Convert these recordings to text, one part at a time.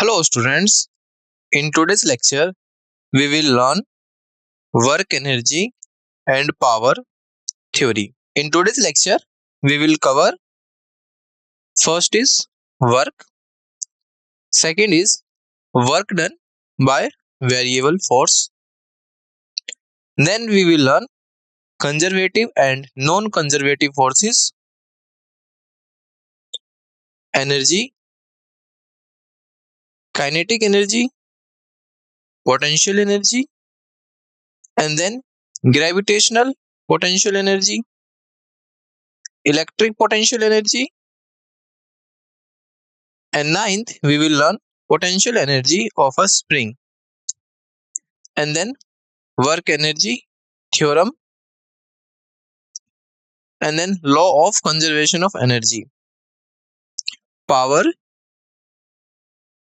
Hello students, in today's lecture we will learn work energy and power theory. In today's lecture we will cover first is work, second is work done by variable force. Then we will learn conservative and non-conservative forces, energy, kinetic energy, potential energy, and then gravitational potential energy, electric potential energy, and ninth we will learn potential energy of a spring, and then work energy theorem, and then law of conservation of energy, power,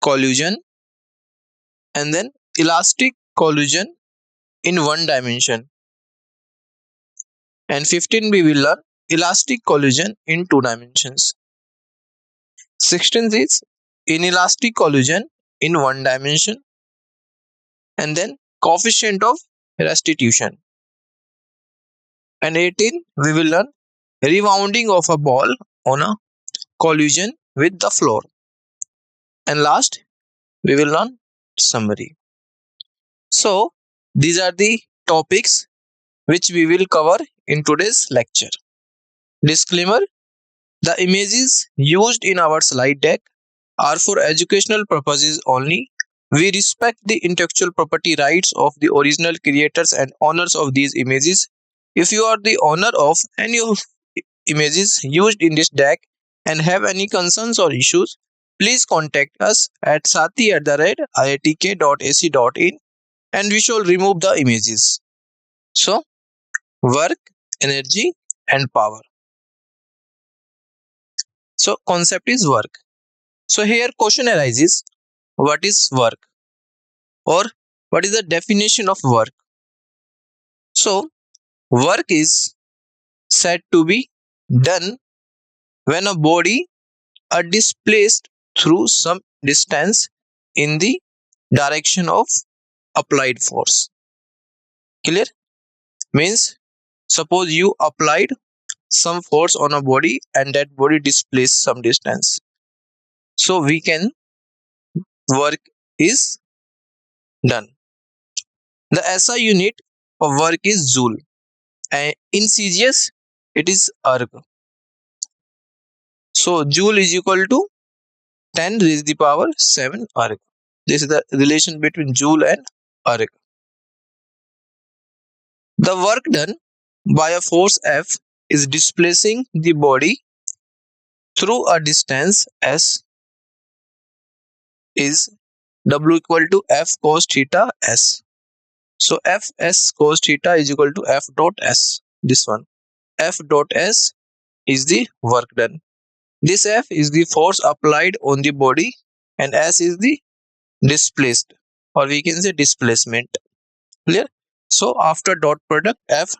collision, and then elastic collision in one dimension, and 15 we will learn elastic collision in two dimensions. 16 is inelastic collision in one dimension, and then coefficient of restitution. And 18 we will learn rebounding of a ball on a collision with the floor. And last we will learn summary. So these are the topics which we will cover in today's lecture. Disclaimer: the images used in our slide deck are for educational purposes only. We respect the intellectual property rights of the original creators and owners of these images. If you are the owner of any of images used in this deck and have any concerns or issues, please contact us at sati@iitk.ac.in and we shall remove the images. So, work, energy, and power. So, concept is work. So, here question arises: what is work, or what is the definition of work? So, work is said to be done when a body are displaced through some distance in the direction of applied force. Clear? Means suppose you applied some force on a body and that body displaced some distance. So we can work is done. The SI unit of work is joule, and in CGS it is erg. So joule is equal to 10 raised to the power 7 erg. This is the relation between joule and erg. The work done by a force F is displacing the body through a distance S is W equal to F cos theta S. So F S cos theta is equal to F dot S. This one. F dot S is the work done. This F is the force applied on the body and S is the displaced, or we can say displacement. Clear? So after dot product F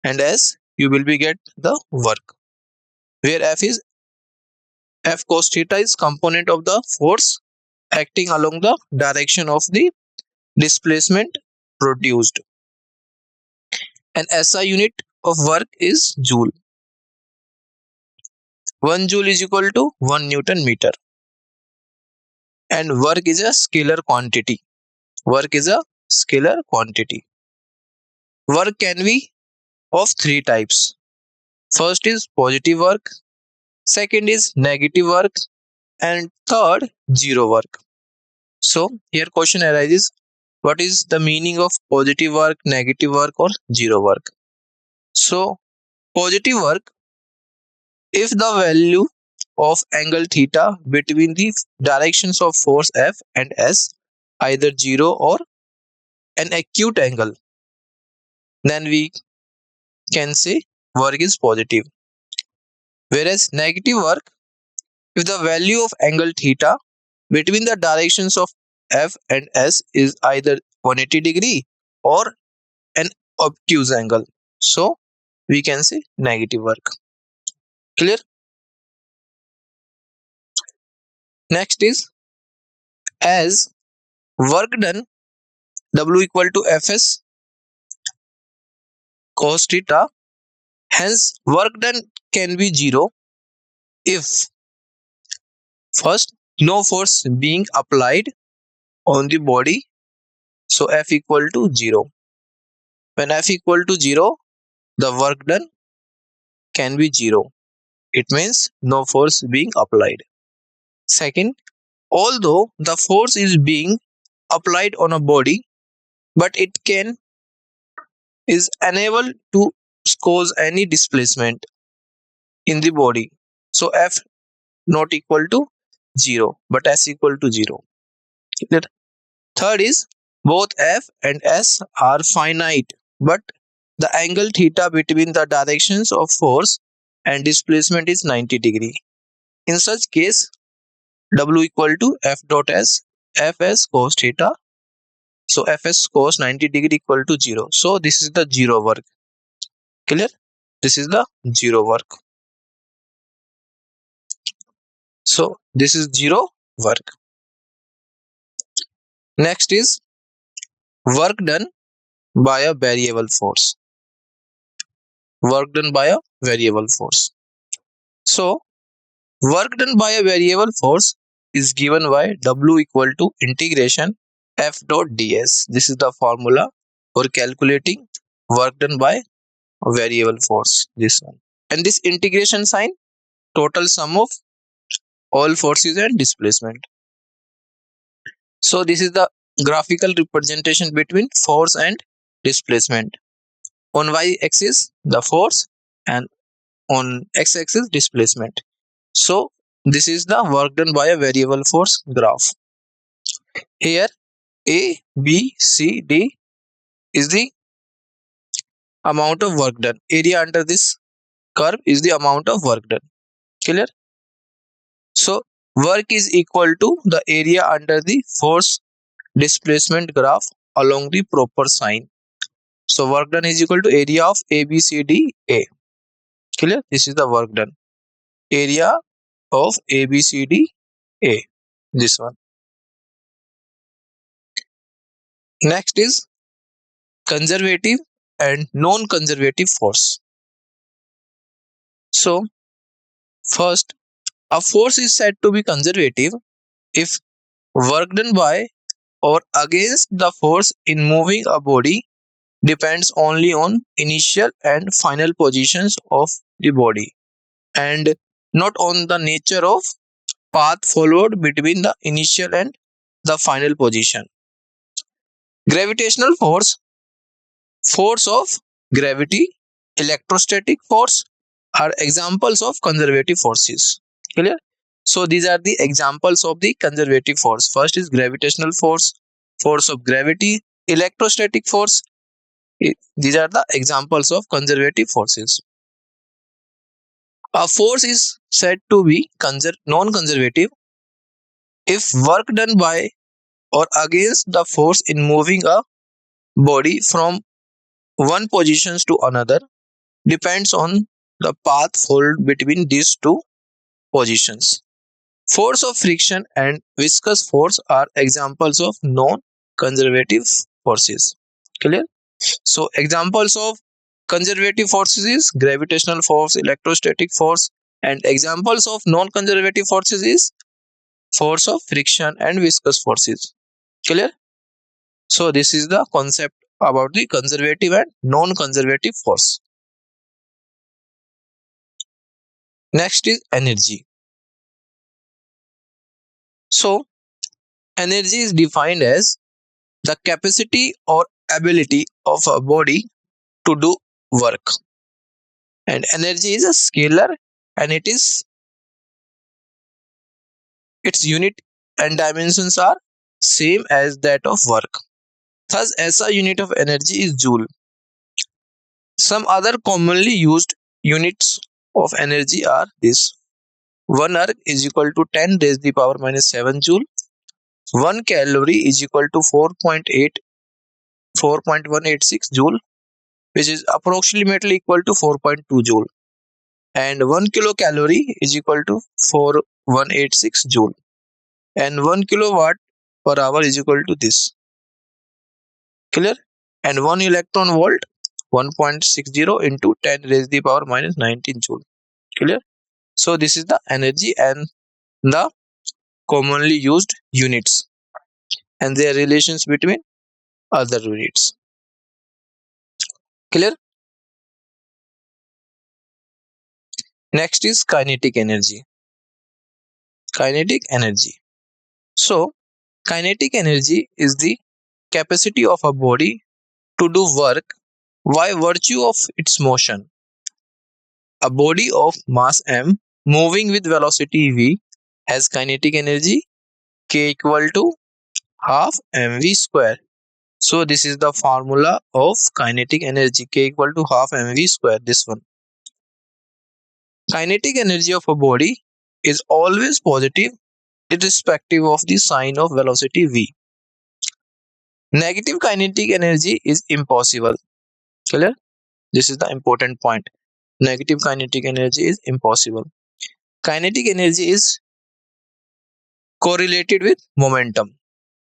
and S, you will be get the work, where F cos theta is component of the force acting along the direction of the displacement produced. And SI unit of work is joule. 1 joule is equal to 1 Newton meter. And work is a scalar quantity. Work is a scalar quantity. Work can be of three types. First is positive work, second is negative work, and third zero work. So here question arises: what is the meaning of positive work, negative work, or zero work? So positive work, if the value of angle theta between the directions of force F and S either 0 or an acute angle, then we can say work is positive. Whereas negative work, if the value of angle theta between the directions of F and S is either 180 degree or an obtuse angle, so we can say negative work. Clear? Next is as work done W equal to Fs cos theta. Hence, work done can be 0 if first no force being applied on the body, so F equal to 0. When F equal to 0, the work done can be 0. It means no force being applied. Second, although the force is being applied on a body, but it can is unable to cause any displacement in the body. So F not equal to 0, but S equal to 0. Clear? Third is both F and S are finite, but the angle theta between the directions of force and displacement is 90 degree. In such case, W equal to F dot S, Fs cos theta. So Fs cos 90 degree equal to 0. So this is the 0 work. Clear? This is the 0 work. So this is 0 work. Next is work done by a variable force. Work done by a variable force. So work done by a variable force is given by W equal to integration F dot ds. This is the formula for calculating work done by a variable force. This one. And this integration sign, total sum of all forces and displacement. So this is the graphical representation between force and displacement. On y-axis the force and on x-axis displacement. So this is the work done by a variable force graph. Here A, B, C, D is the amount of work done. Area under this curve is the amount of work done. Clear? So work is equal to the area under the force displacement graph along the proper sign. So work done is equal to area of A, B, C, D, A. Clear? This is the work done. Area of A, B, C, D, A. This one. Next is conservative and non-conservative force. So first, a force is said to be conservative if work done by or against the force in moving a body depends only on initial and final positions of the body and not on the nature of path followed between the initial and the final position. Gravitational force, force of gravity, electrostatic force are examples of conservative forces. Clear? So these are the examples of the conservative force. First is gravitational force, force of gravity, electrostatic force. These are the examples of conservative forces. A force is said to be non-conservative if work done by or against the force in moving a body from one position to another depends on the path followed between these two positions. Force of friction and viscous force are examples of non-conservative forces. Clear? So examples of conservative forces is gravitational force, electrostatic force, and examples of non-conservative forces is force of friction and viscous forces. Clear? So this is the concept about the conservative and non-conservative force. Next is energy. So energy is defined as the capacity or ability of a body to do work. And energy is a scalar and its unit and dimensions are same as that of work. Thus, SI unit of energy is joule. Some other commonly used units of energy are this: 1 erg is equal to 10 raised to the power minus 7 joule. 1 calorie is equal to 4.186 joule, which is approximately equal to 4.2 joule. And 1 kilocalorie is equal to 4186 joule. And 1 kilowatt per hour is equal to this. Clear? And 1 electron volt 1.60 into 10 raised to the power minus 19 joule. Clear? So this is the energy and the commonly used units and their relations between other units. Clear? Next is kinetic energy. Kinetic energy. So kinetic energy is the capacity of a body to do work by virtue of its motion. A body of mass m moving with velocity v has kinetic energy k equal to half mv square. So this is the formula of kinetic energy, k equal to half mv square, this one. Kinetic energy of a body is always positive irrespective of the sign of velocity v. Negative kinetic energy is impossible. Clear? This is the important point. Negative kinetic energy is impossible. Kinetic energy is correlated with momentum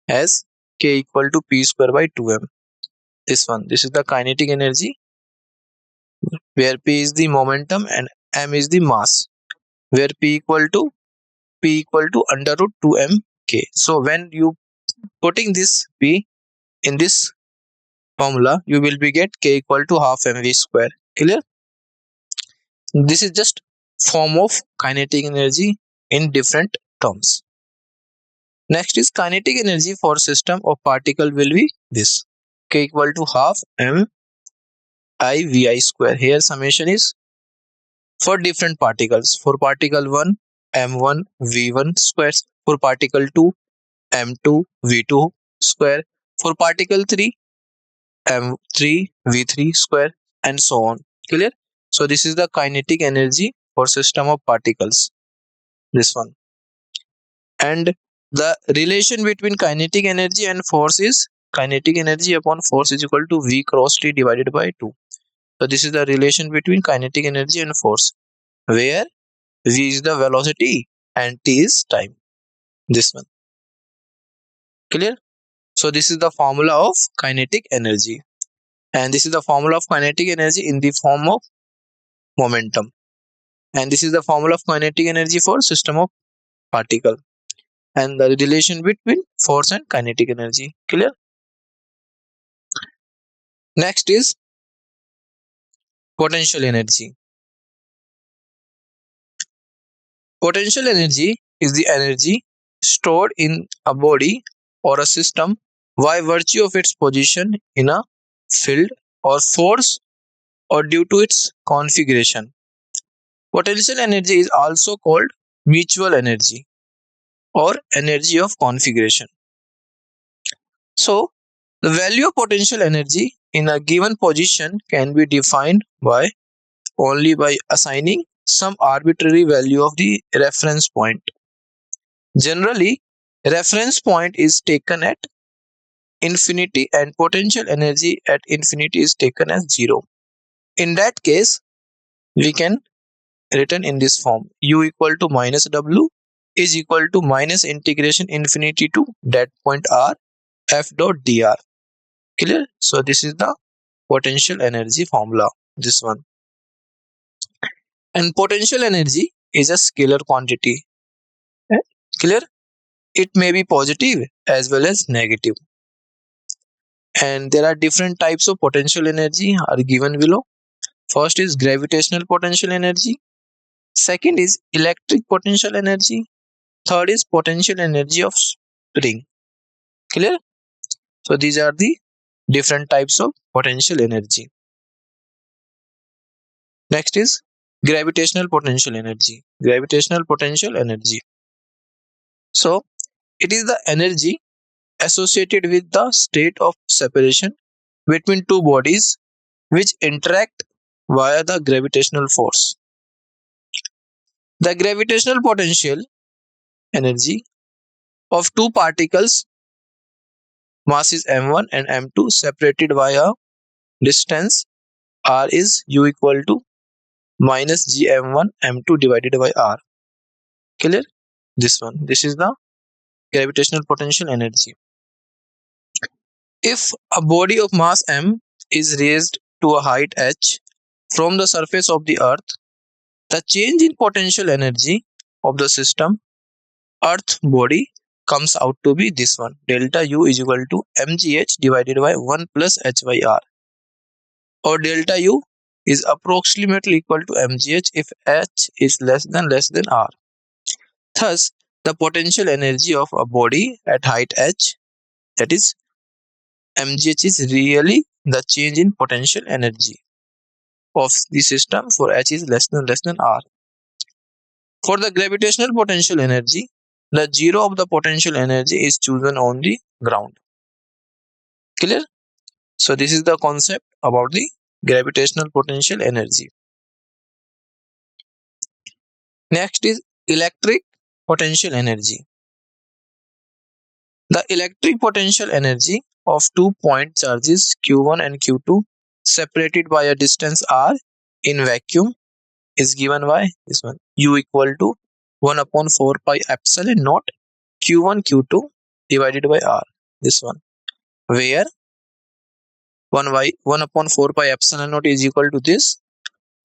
as k equal to p square by 2m. This one. This is the kinetic energy where p is the momentum and m is the mass, where p equal to under root 2m k. So when you putting this p in this formula, you will be get k equal to half mv square. Clear? This is just form of kinetic energy in different terms. Next is kinetic energy for system of particle will be this, k equal to half m I vi square. Here summation is for different particles. For particle 1 m1 v1 squares, for particle 2 m2 v2 square, for particle 3 m3 v3 square, and so on. Clear? So this is the kinetic energy for system of particles, this one. And the relation between kinetic energy and force is kinetic energy upon force is equal to v cross t divided by 2. So this is the relation between kinetic energy and force, where v is the velocity and t is time, this one. Clear? So this is the formula of kinetic energy, and this is the formula of kinetic energy in the form of momentum, and this is the formula of kinetic energy for system of particle, and the relation between force and kinetic energy. Clear? Next is potential energy. Potential energy is the energy stored in a body or a system by virtue of its position in a field or force or due to its configuration. Potential energy is also called mutual energy or energy of configuration. So, the value of potential energy in a given position can be defined by only by assigning some arbitrary value of the reference point. Generally, reference point is taken at infinity and potential energy at infinity is taken as 0. In that case, we can written in this form: u equal to minus w is equal to minus integration infinity to that point r f dot dr. Clear? So this is the potential energy formula, this one. And potential energy is a scalar quantity. Eh? Clear? It may be positive as well as negative. And there are different types of potential energy are given below. First is gravitational potential energy. Second is electric potential energy. Third is potential energy of spring. Clear? So these are the different types of potential energy. Next is gravitational potential energy. Gravitational potential energy. So it is the energy associated with the state of separation between two bodies which interact via the gravitational force. The gravitational potential energy of two particles, masses m1 and m2, separated via distance r, is u equal to minus gm1 m2 divided by r. Clear? This one. This is the gravitational potential energy. If a body of mass m is raised to a height h from the surface of the earth, the change in potential energy of the system earth body comes out to be this one: delta U is equal to mgh divided by 1 plus h by r, or delta U is approximately equal to mgh if h is less than r. Thus, the potential energy of a body at height h, that is mgh, is really the change in potential energy of the system for h is less than r. For the gravitational potential energy, the zero of the potential energy is chosen on the ground. Clear? So this is the concept about the gravitational potential energy. Next is electric potential energy. The electric potential energy of 2-point charges Q1 and Q2 separated by a distance r in vacuum is given by this one: U equal to 1 upon 4 pi epsilon naught Q1 Q2 divided by r, this one, where 1 upon 4 pi epsilon naught is equal to this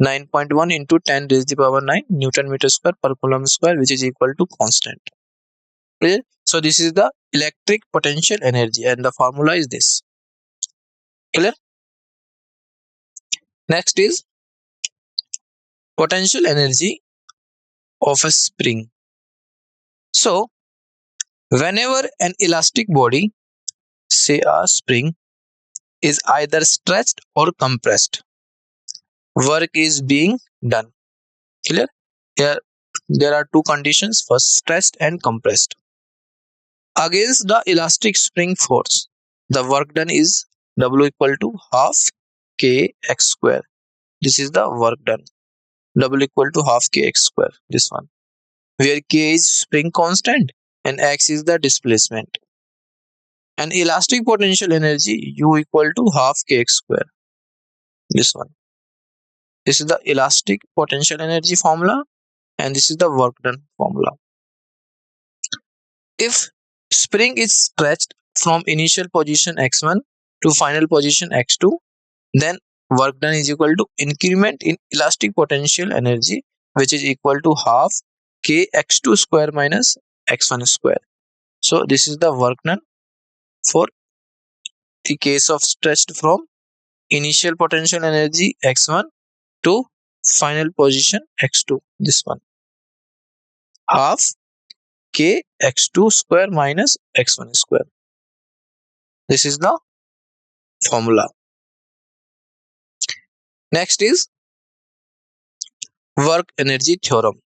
9.1 into 10 raised to the power 9 Newton meter square per coulomb square, which is equal to constant. Clear? So this is the electric potential energy and the formula is this. Clear? Next is potential energy of a spring. So whenever an elastic body, say a spring, is either stretched or compressed, work is being done. Clear? Here there are two conditions: first, stretched and compressed. Against the elastic spring force, the work done is W equal to half k x square. This is the work done. W equal to half k x square. This one, where k is spring constant and x is the displacement. And elastic potential energy U equal to half k x square. This one. This is the elastic potential energy formula, and this is the work done formula. If spring is stretched from initial position x1 to final position x2, then work done is equal to increment in elastic potential energy, which is equal to half k x2 square minus x1 square. So this is the work done for the case of stretched from initial potential energy x1 to final position x2. This one, half k x2 square minus x1 square. This is the formula. Next is work energy theorem.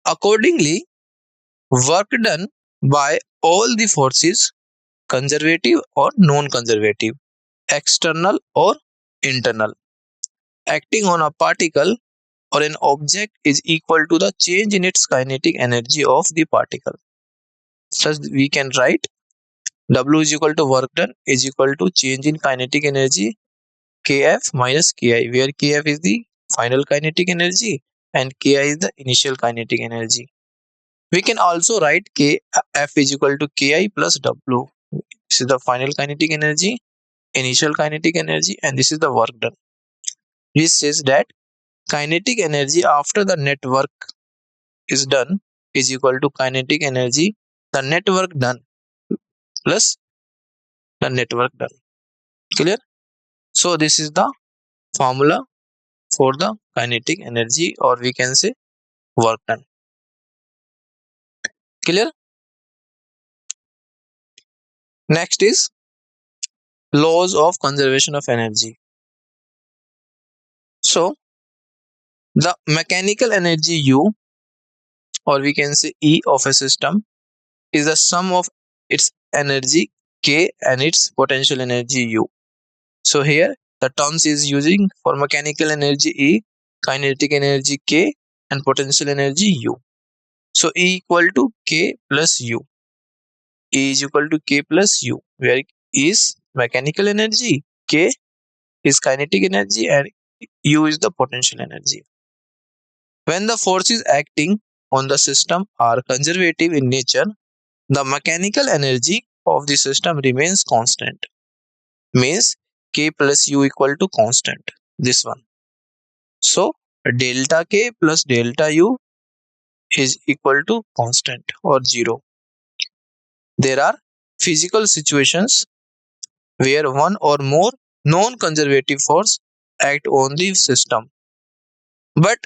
Accordingly, work done by all the forces, conservative or non-conservative, external or internal, acting on a particle or an object is equal to the change in its kinetic energy of the particle. Thus we can write W is equal to work done is equal to change in kinetic energy Kf minus Ki, where Kf is the final kinetic energy and Ki is the initial kinetic energy. We can also write Kf is equal to Ki plus W. This is the final kinetic energy, initial kinetic energy, and this is the work done. This says that kinetic energy after the net work is done is equal to kinetic energy, the net work done plus the net work done. Clear? So this is the formula for the kinetic energy, or we can say work done. Clear? Next is laws of conservation of energy. So the mechanical energy U, or we can say E, of a system is the sum of its energy K and its potential energy U. So here the terms is using for mechanical energy E, kinetic energy K, and potential energy U. So E equal to K plus U. E is equal to K plus U, where E is mechanical energy, K is kinetic energy, and U is the potential energy. When the force is acting on the system are conservative in nature, the mechanical energy of the system remains constant. Means K plus U equal to constant. This one. So delta K plus delta U is equal to constant or zero. There are physical situations where one or more non-conservative force act on the system, but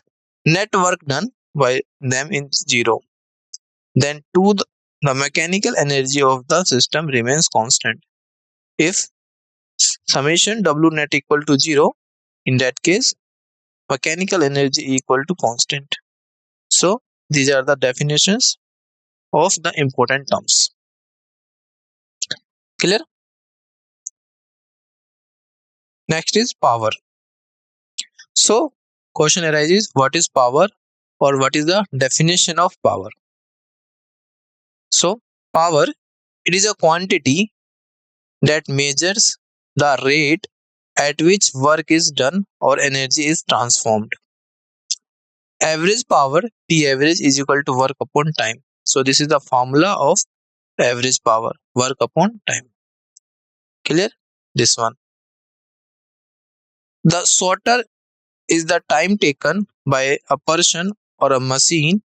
net work done by them is zero. Then the mechanical energy of the system remains constant. If summation W net equal to zero, in that case mechanical energy equal to constant. So these are the definitions of the important terms. Clear? Next is power. So question arises, what is power or what is the definition of power? So power, it is a quantity that measures the rate at which work is done or energy is transformed. Average power P average is equal to work upon time. So this is the formula of average power, work upon time. Clear? This one. The shorter is the time taken by a person or a machine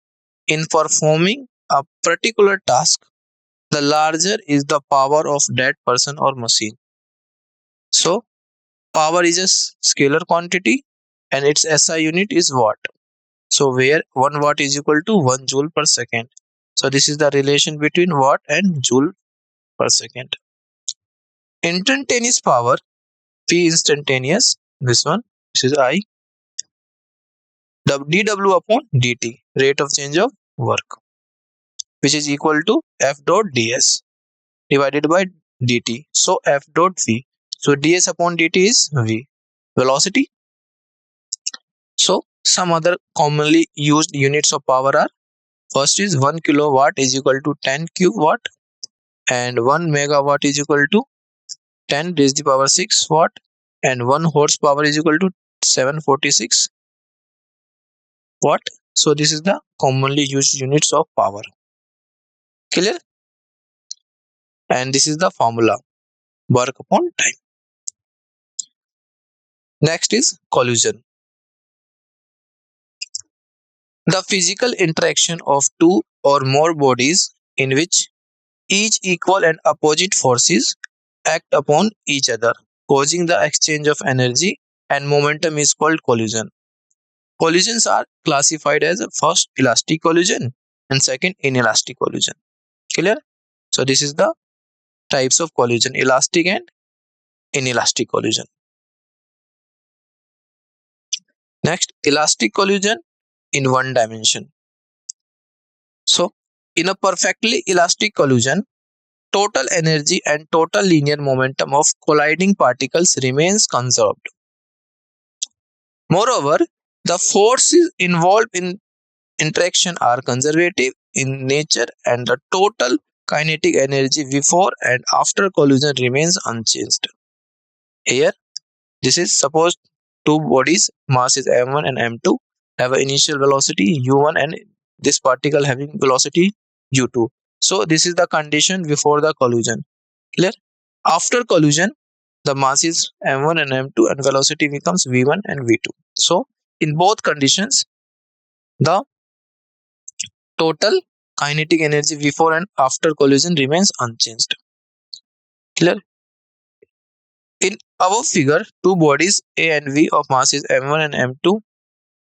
in performing a particular task, the larger is the power of that person or machine. So power is a scalar quantity and its SI unit is watt. So where 1 watt is equal to 1 joule per second. So this is the relation between watt and joule per second. Instantaneous power, P instantaneous, this one, this is I, dw upon dt, rate of change of work, which is equal to F dot ds divided by dt. So F dot v. So ds upon dt is v, velocity. So some other commonly used units of power are, first is 1 kilowatt is equal to 10 cube watt, and 1 megawatt is equal to 10 raised to the power 6 watt, and 1 horsepower is equal to 746 watt. So this is the commonly used units of power. Clear? And this is the formula, work upon time. Next is collision. The physical interaction of two or more bodies in which each equal and opposite forces act upon each other, causing the exchange of energy and momentum is called collision. Collisions are classified as first elastic collision and second inelastic collision. Clear? So this is the types of collision, elastic and inelastic collision. Next, elastic collision in one dimension. So in a perfectly elastic collision, total energy and total linear momentum of colliding particles remains conserved. Moreover, the forces involved in interaction are conservative in nature and the total kinetic energy before and after collision remains unchanged. Here, this is suppose two bodies, mass is m1 and m2, have an initial velocity u1 and this particle having velocity u2. So this is the condition before the collision. Clear? After collision, the mass is m1 and m2 and velocity becomes v1 and v2. So in both conditions, the total kinetic energy before and after collision remains unchanged. Clear? In our figure, two bodies A and V of masses m1 and m2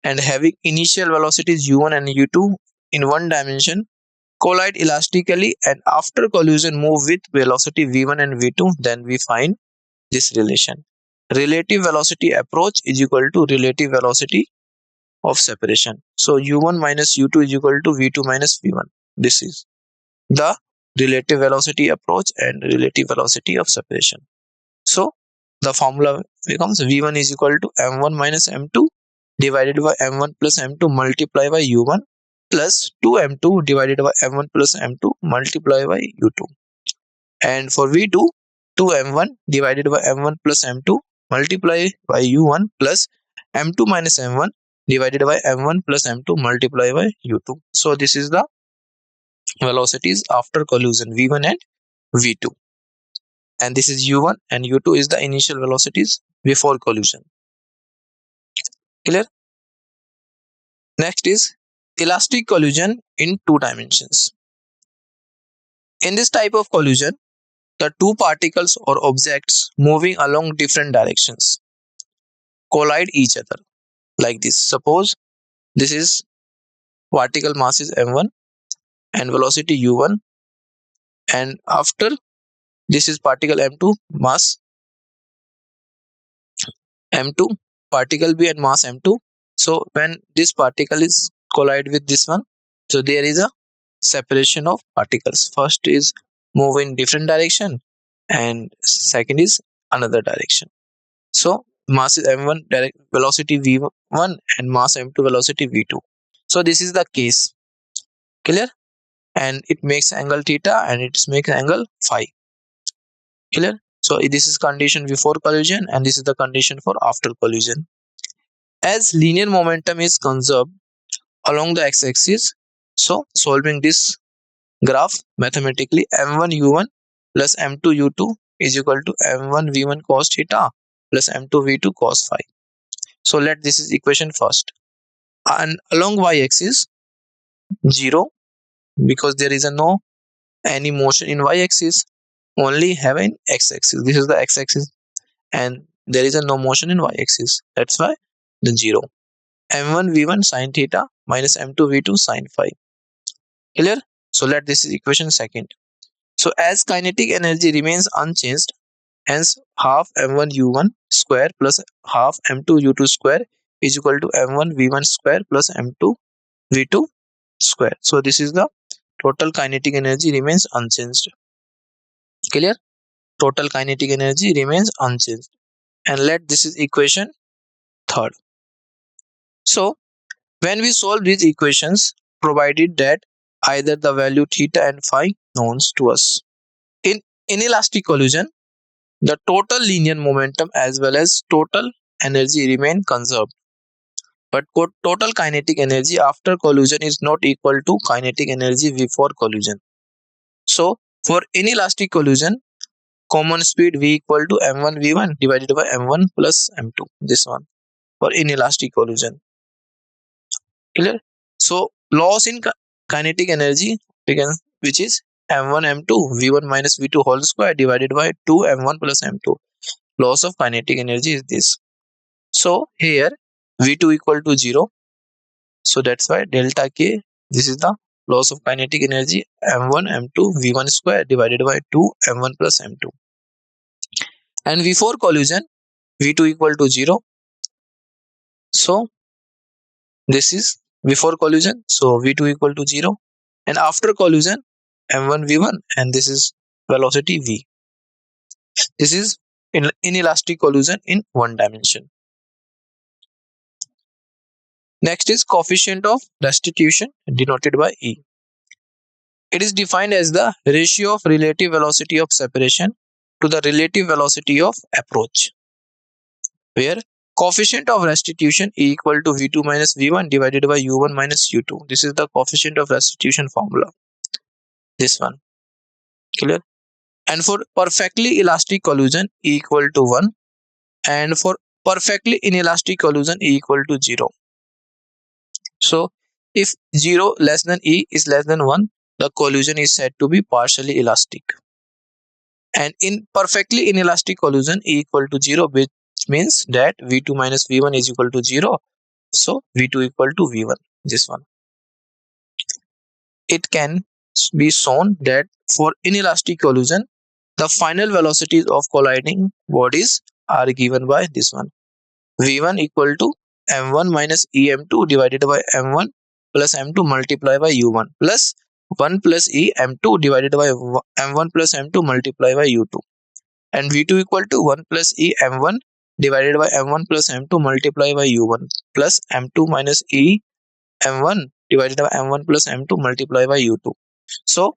and having initial velocities u1 and u2 in one dimension collide elastically and after collision move with velocity v1 and v2, then we find this relation. Relative velocity approach is equal to relative velocity of separation. So u1 minus u2 is equal to v2 minus v1. This is the relative velocity approach and relative velocity of separation. So the formula becomes v1 is equal to m1 minus m2 divided by m1 plus m2 multiplied by u1 plus 2m2 divided by m1 plus m2 multiplied by u2. And for v2, 2m1 divided by m1 plus m2 multiplied by u1 plus m2 minus m1 divided by m1 plus m2 multiplied by u2. So this is the velocities after collision v1 and v2, and this is u1 and u2 is the initial velocities before collision. Clear? Next is elastic collision in two dimensions. In this type of collision, the two particles or objects moving along different directions collide each other like this. Suppose this is particle mass is m1 and velocity u1, and after this is particle m2 mass m2, particle b and mass m2. So when this particle is collide with this one, so there is a separation of particles. First is move in different direction and second is another direction. So mass is m1, direct velocity v1 and mass m2 velocity v2. So this is the case. Clear? And it makes angle theta and it makes angle phi. Clear? So this is condition before collision and this is the condition for after collision. As linear momentum is conserved along the x-axis, so solving this graph mathematically, m1 u1 plus m2 u2 is equal to m1 v1 cos theta plus m2 v2 cos phi. So let this is equation first. And along y-axis 0, because there is no any motion in y-axis, only have an x-axis. This is the x-axis and there is no motion in y-axis. That's why the 0. m1 v1 sin theta minus m2 v2 sin phi. Clear? So let this is equation second. So as kinetic energy remains unchanged, hence half m1 u1 square plus half m2 u2 square is equal to m1 v1 square plus m2 v2 square. So this is the total kinetic energy remains unchanged. Clear? Total kinetic energy remains unchanged. And let this is equation third. So when we solve these equations, provided that either the value theta and phi knowns to us. In inelastic collision, the total linear momentum as well as total energy remain conserved. But total kinetic energy after collision is not equal to kinetic energy before collision. So for inelastic collision, common speed v equal to m1 v1 divided by m1 plus m2. This one for inelastic collision. Clear? So loss in kinetic energy which is m1 m2 v1 minus v2 whole square divided by 2 m1 plus m2. Loss of kinetic energy is this. So here v2 equal to 0. So that's why delta k, this is the loss of kinetic energy m1 m2 v1 square divided by 2 m1 plus m2. And before collision v2 equal to 0. So this is before collision, so v2 equal to 0, and after collision m1 v1 and this is velocity v. This is inelastic collision in one dimension. Next is coefficient of restitution denoted by E. It is defined as the ratio of relative velocity of separation to the relative velocity of approach, where coefficient of restitution E equal to v2 minus v1 divided by u1 minus u2. This is the coefficient of restitution formula. This one. Clear? And for perfectly elastic collision E equal to 1, and for perfectly inelastic collision E equal to 0. So if 0 less than E is less than 1, the collision is said to be partially elastic. And in perfectly inelastic collision E equal to 0, which means that v2 minus v1 is equal to 0. So v2 equal to v1. This one. It can be shown that for inelastic collision, the final velocities of colliding bodies are given by this one. v1 equal to m1 minus em2 divided by m1 plus m2 multiplied by u1 plus 1 plus e m2 divided by m1 plus m2 multiplied by u2, and v2 equal to 1 plus e m1 divided by m1 plus m2 multiplied by u1 plus m2 minus e m1 divided by m1 plus m2 multiplied by u2. So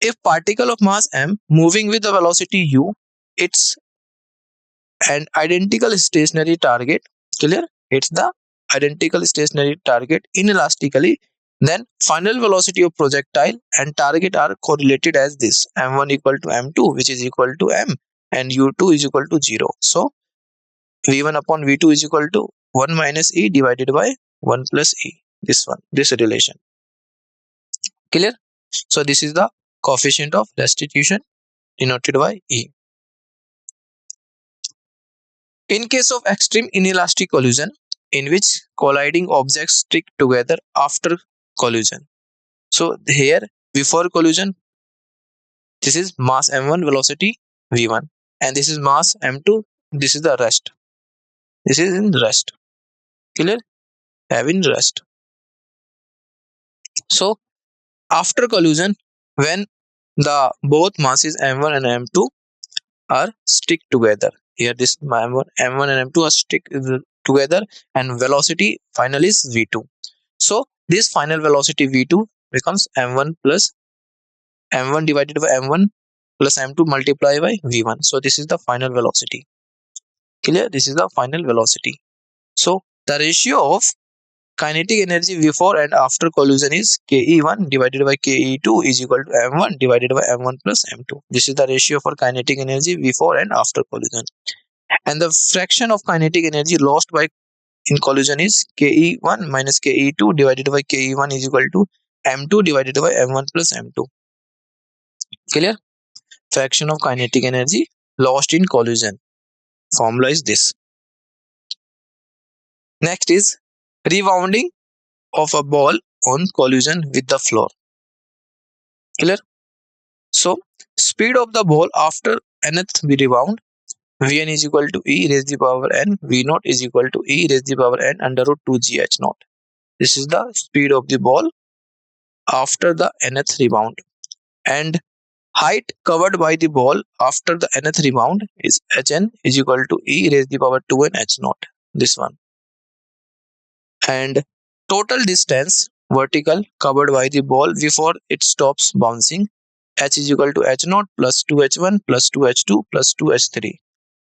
if particle of mass m moving with the velocity u, it's an identical stationary target. Clear? It's the identical stationary target inelastically, then final velocity of projectile and target are correlated as this: m1 equal to m2, which is equal to m, and u2 is equal to 0. So v1 upon v2 is equal to 1 minus e divided by 1 plus e. This relation. Clear? So this is the coefficient of restitution denoted by E. In case of extreme inelastic collision, in which colliding objects stick together after collision. So here, before collision, this is mass m1, velocity v1, and this is mass m2. This is the rest. This is in rest. Clear? Have in rest. So after collision, when the both masses m1 and m2 are stick together, here this m1 and m2 are stick together, and velocity final is v2. So this final velocity v2 becomes m1 plus m1 divided by m1 plus m2 multiplied by v1. So this is the final velocity. Clear? This is the final velocity. So the ratio of kinetic energy before and after collision is ke1 divided by ke2 is equal to m1 divided by m1 plus m2. This is the ratio for kinetic energy before and after collision. And the fraction of kinetic energy lost by in collision is ke1 minus ke2 divided by ke1 is equal to m2 divided by m1 plus m2. Clear? Fraction of kinetic energy lost in collision. Formula is this. Next is rebounding of a ball on collision with the floor. Clear? So speed of the ball after nth rebound, Vn is equal to e raised to the power n, V naught is equal to e raised to the power n under root 2 gh naught. This is the speed of the ball after the nth rebound, and height covered by the ball after the nth rebound is hn is equal to e raised to the power 2n h naught. This one. And total distance vertical covered by the ball before it stops bouncing, h is equal to h naught plus 2h1 plus 2h2 plus 2h3.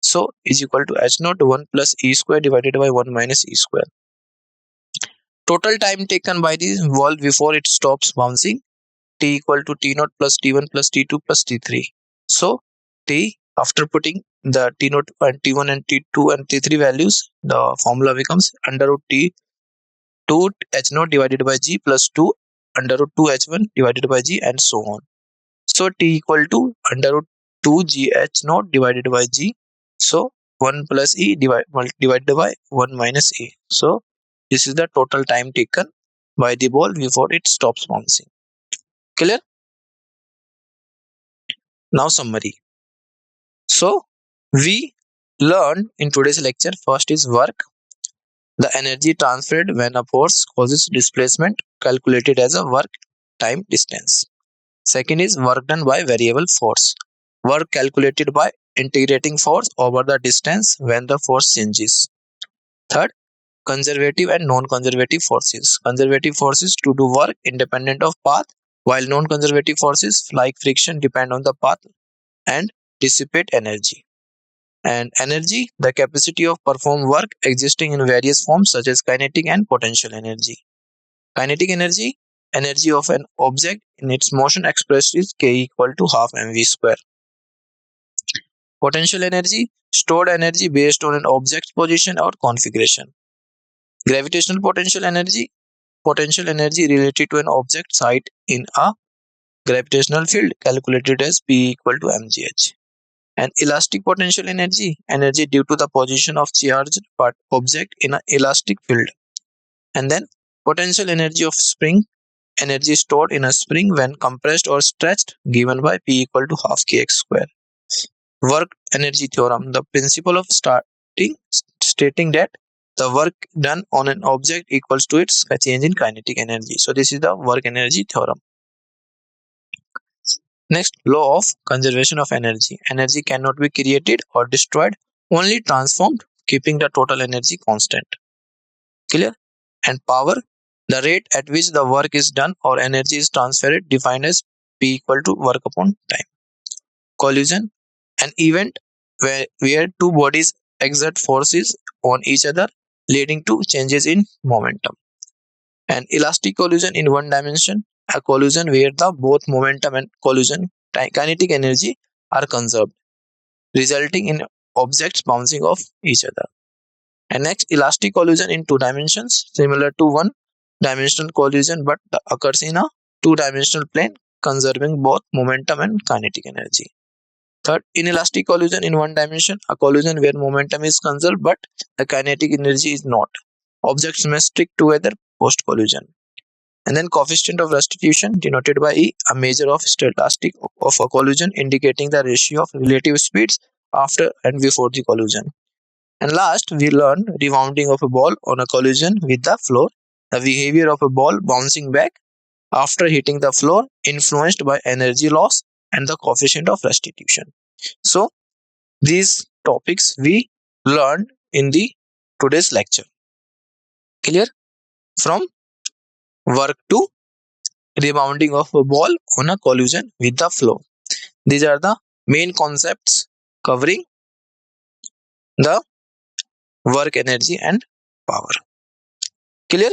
So is equal to h naught 1 plus e square divided by 1 minus e square. Total time taken by the ball before it stops bouncing, t equal to t naught plus t1 plus t2 plus t3. So t, after putting the t naught and t1 and t2 and t3 values, the formula becomes under root t 2 h naught divided by g plus 2 under root 2 h1 divided by g, and so on. So t equal to under root 2 g h naught divided by g. So 1 plus e divided by 1 minus e. So this is the total time taken by the ball before it stops bouncing. Clear? Now summary. So we learned in today's lecture, first is work, the energy transferred when a force causes displacement, calculated as a work time distance. Second is work done by variable force, work calculated by integrating force over the distance when the force changes. Third, conservative and non-conservative forces. Conservative forces to do work independent of path, while non-conservative forces like friction depend on the path and dissipate energy. And energy, the capacity of perform work existing in various forms such as kinetic and potential energy. Kinetic energy, energy of an object in its motion expressed is k equal to half mv square. Potential energy, stored energy based on an object's position or configuration. Gravitational potential energy related to an object site in a gravitational field, calculated as P equal to mgh. And elastic potential energy due to the position of charged object in an elastic field. And then potential energy of spring, energy stored in a spring when compressed or stretched, given by P equal to half kx square. Work energy theorem, the principle of stating that the work done on an object equals to its change in kinetic energy. So this is the work energy theorem. Next, law of conservation of energy. Energy cannot be created or destroyed, only transformed, keeping the total energy constant. Clear? And power, the rate at which the work is done or energy is transferred, defined as P equal to work upon time. Collision, an event where two bodies exert forces on each other leading to changes in momentum. And elastic collision in one dimension, a collision where the both momentum and collision kinetic energy are conserved, resulting in objects bouncing off each other. And next, elastic collision in two dimensions, similar to one dimensional collision but occurs in a two-dimensional plane, conserving both momentum and kinetic energy. Third, inelastic collision in one dimension, a collision where momentum is conserved but the kinetic energy is not. Objects may stick together post collision. And then coefficient of restitution, denoted by E, a measure of stochastic of a collision, indicating the ratio of relative speeds after and before the collision. And last, we learned rebounding of a ball on a collision with the floor, the behavior of a ball bouncing back after hitting the floor, influenced by energy loss and the coefficient of restitution. So, these topics we learned in the today's lecture. Clear? From work to rebounding of a ball on a collision with the floor. These are the main concepts covering the work, energy, and power. Clear?